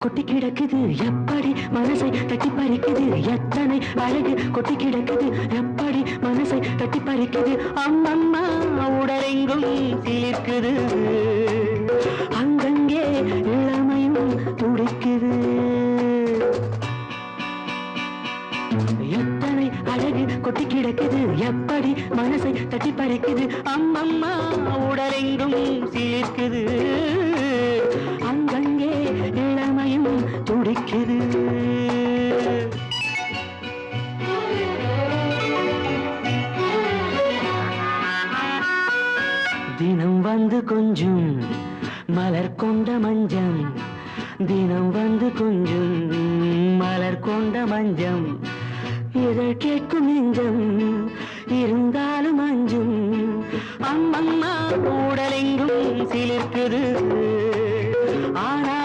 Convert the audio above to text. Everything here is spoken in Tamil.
கொட்டி கிடக்குது எப்படி மனசை தட்டி பறிக்குது எத்தனை அழகு கொட்டி கிடக்குது எப்படி மனசை தட்டி பறிக்குது அம்மம்மா உடலெங்கும் சிலிர்க்குது அங்கங்கே இளமையும் துடிக்குது எத்தனை அழகு கொட்டி கிடக்குது எப்படி மனசை தட்டி பறிக்குது அம்மம்மா உடலெங்கும் சிலிர்க்குது அங்கங்கே இளமையும் துடிக்குது தினம் வந்து கொஞ்சம் மலர் கொண்ட மஞ்சம் தினம் வந்து கொஞ்சம் மலர் கொண்ட மஞ்சம் இதழ் கேட்கும் நெஞ்சம் இருந்தாலும் அஞ்சும் அம்மம்மா உடலெங்கும் சிலிர்க்குது ஆனா